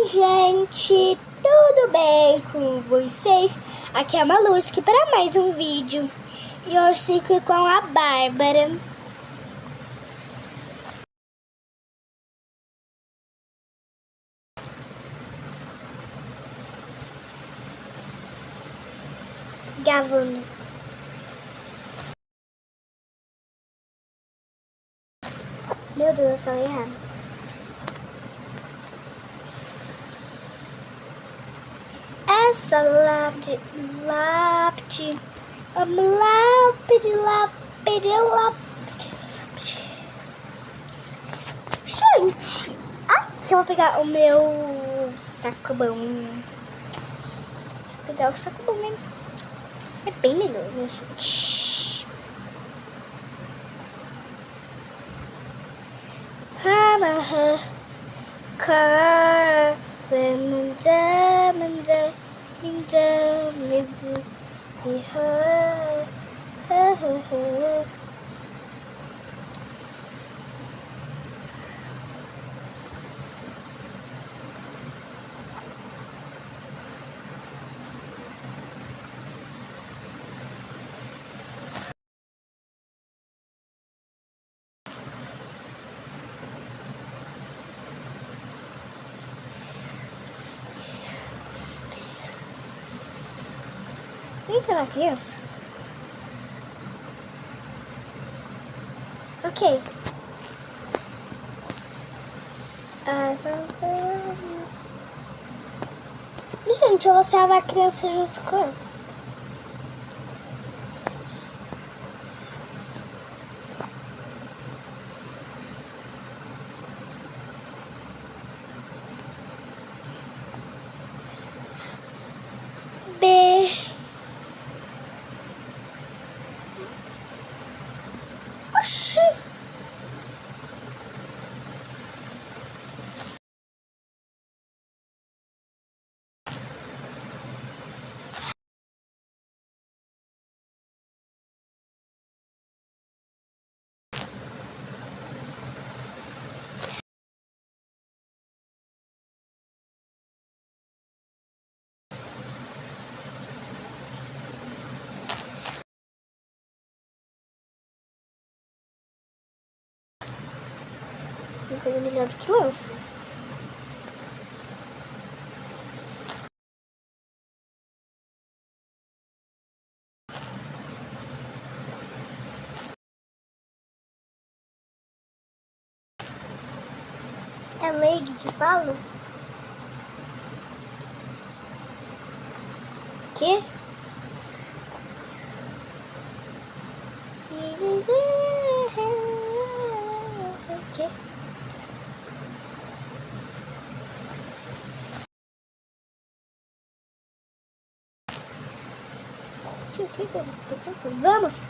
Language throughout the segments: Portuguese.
Oi, gente, tudo bem com vocês? Aqui é a Malusque para mais um vídeo. E hoje fico com a Bárbara. Gravando. Meu Deus, eu falei errado. Essa lápide, Gente, aqui eu vou pegar o meu sacobão. Deixa eu pegar o sacobão, né? É bem melhor, né, gente? Vamos ser uma criança? Ok. Gente, eu vou salvar a criança junto com ela. Oxi. Tem coisa melhor do que lança. É Leigh que fala? Que? Que? Vamos?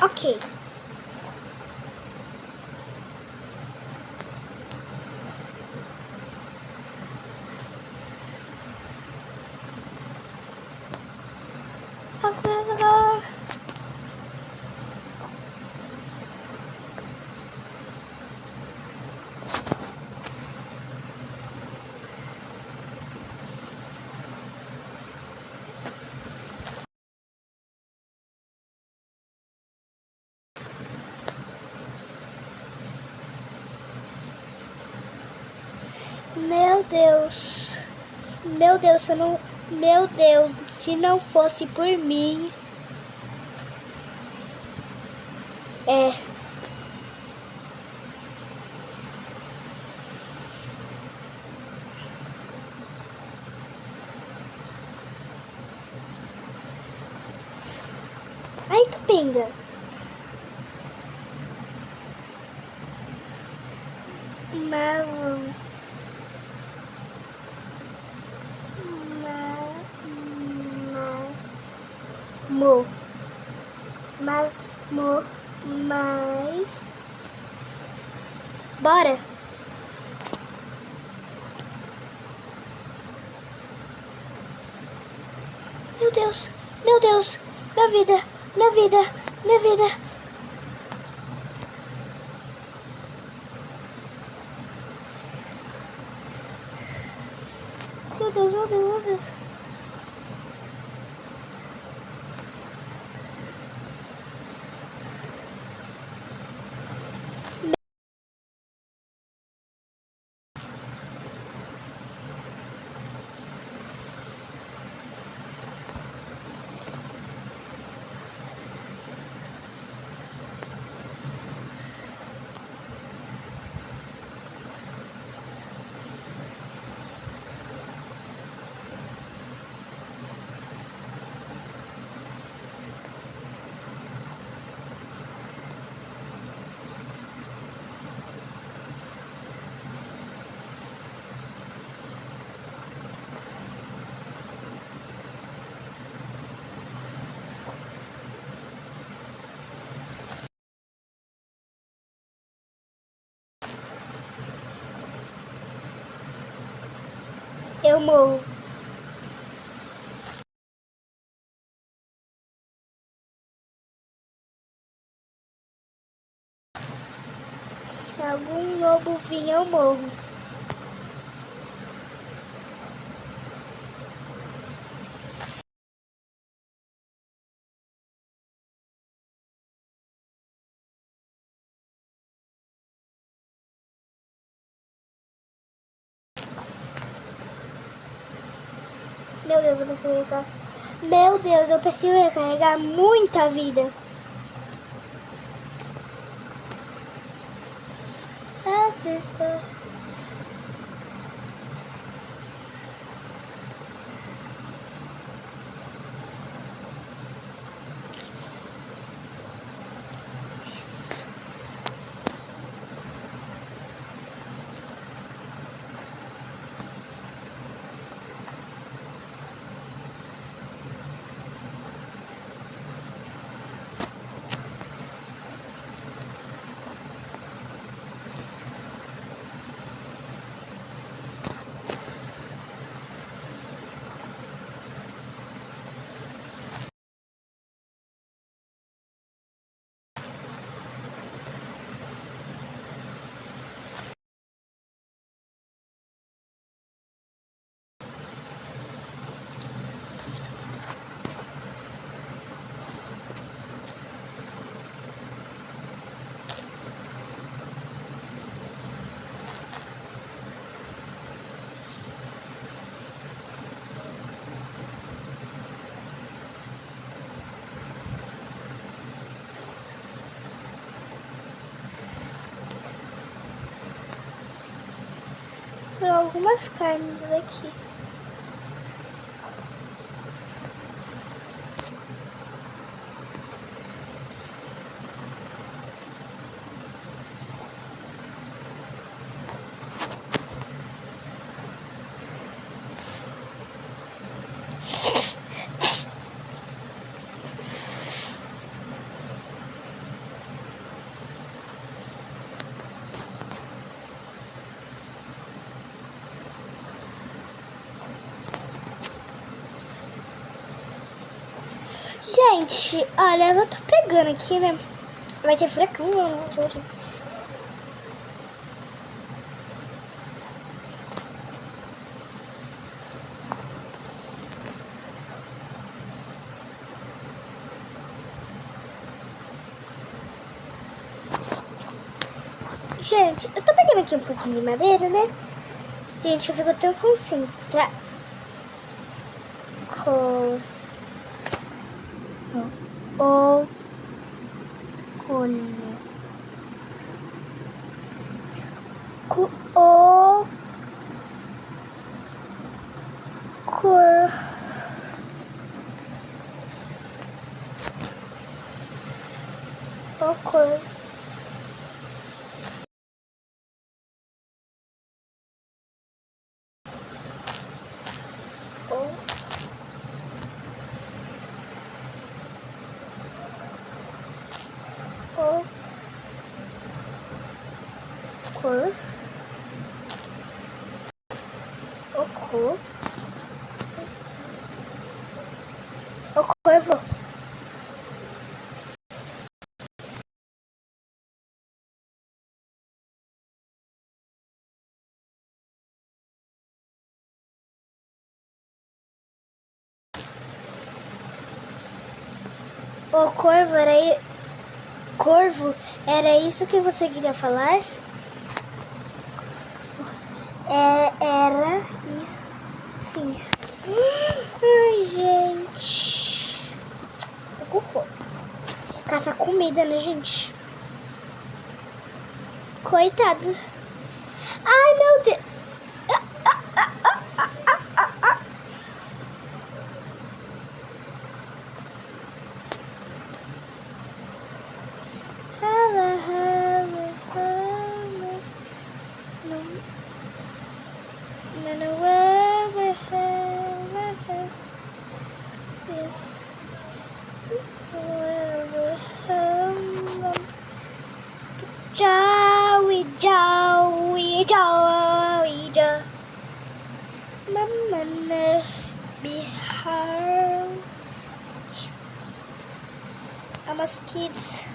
Ok. Meu Deus, se não, meu Deus, se não fosse por mim, ai, capenga. Mas bora. Meu Deus, minha vida. Deus, meu Deus. Eu morro. Se algum lobo vir, eu morro. Meu Deus, eu preciso recarregar. Meu Deus, eu preciso recarregar muita vida. Ah, pessoal. Por algumas carnes aqui. Gente, olha, eu tô pegando aqui, né? Vai ter furacão lá no outro. Gente, eu tô pegando aqui um pouquinho de madeira, né? Gente, eu fico tão concentrada. O colho. O cor. O cor. O cor. O cor. O corvo. O corvo era... Corvo, era isso que você queria falar? Era isso. Sim. Ai, gente. Tô com fome. Caça comida, né, gente? Coitado. Ai, meu Deus. Joey, Joey, Joey, Joey. Mama behind. I'm a kids.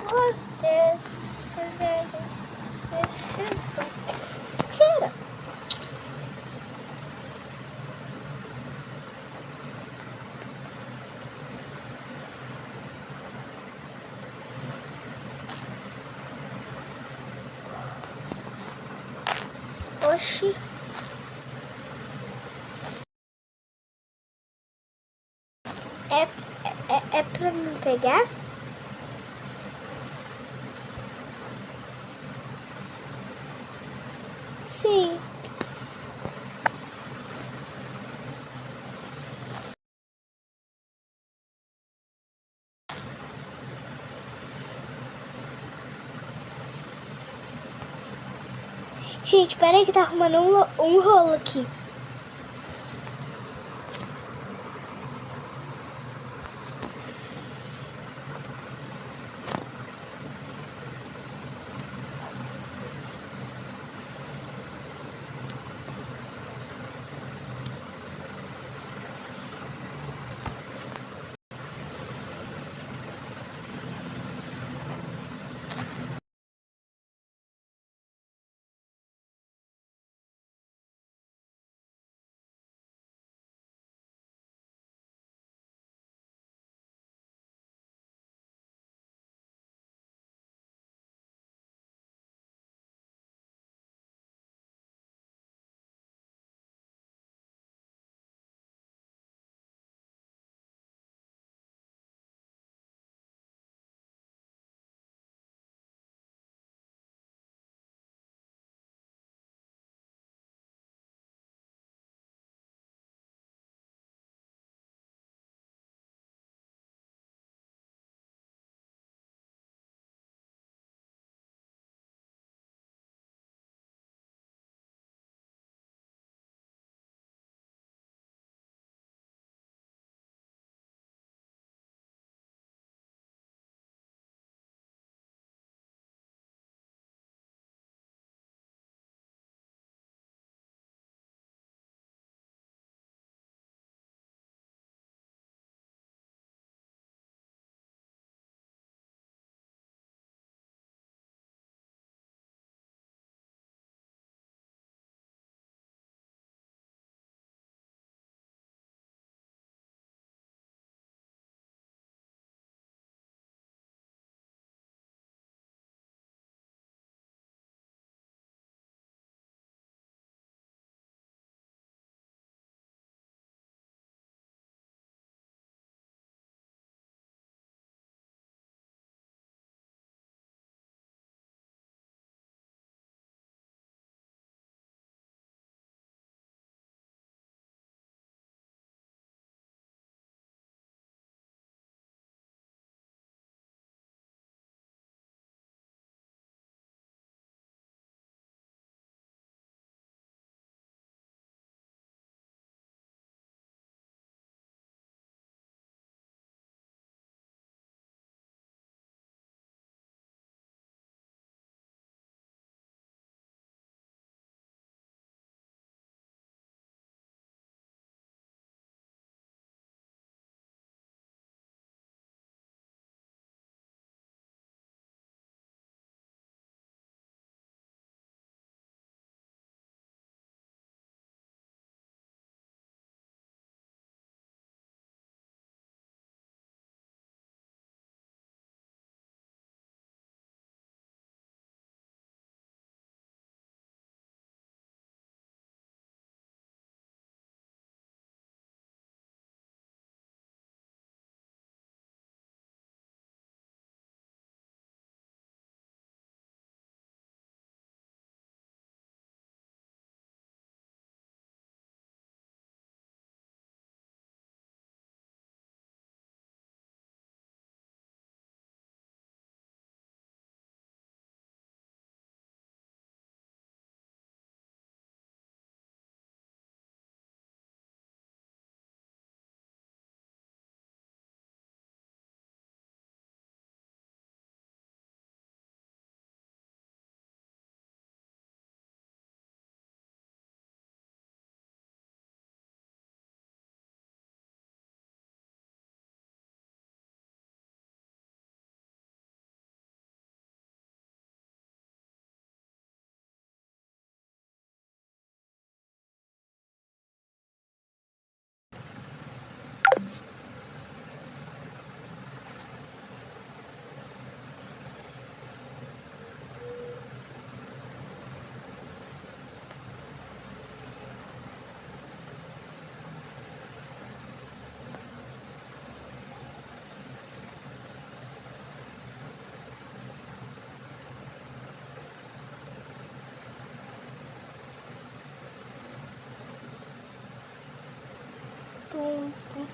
What's this? This is so cute. Oxi. É pra me pegar? Sim. Gente, peraí que tá arrumando um rolo aqui.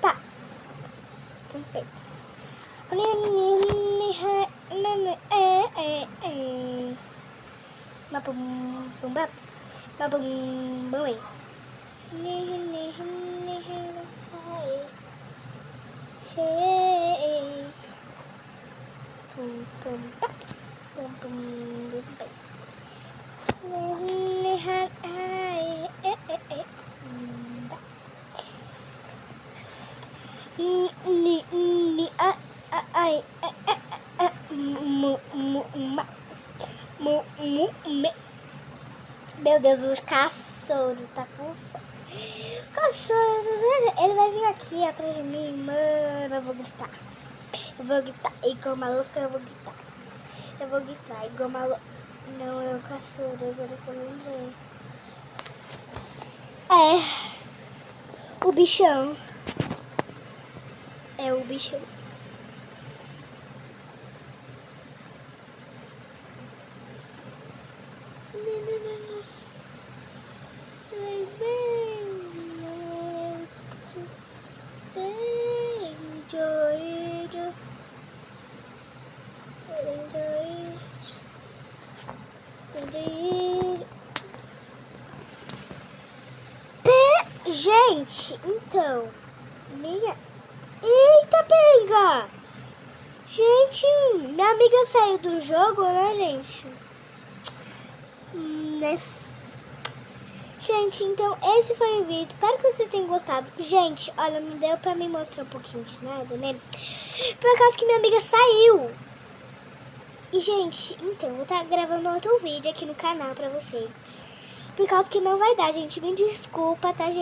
Pá. Pum. Meu Deus, o cachorro tá com fome. Cachorro, ele vai vir aqui atrás de mim, mano. Eu vou gritar. Igual maluca, eu vou gritar igual maluca. Não, é o cachorro, agora que eu lembrei. É. O bichão. É o bichão. Gente, então, minha... Eita, pega! Gente, minha amiga saiu do jogo, né, gente? Né? Gente, então, esse foi o vídeo. Espero que vocês tenham gostado. Gente, olha, não deu pra me mostrar um pouquinho de nada, né? Por causa que minha amiga saiu. E, gente, então, eu vou estar gravando outro vídeo aqui no canal pra vocês. Por causa que não vai dar, gente. Me desculpa, tá, gente?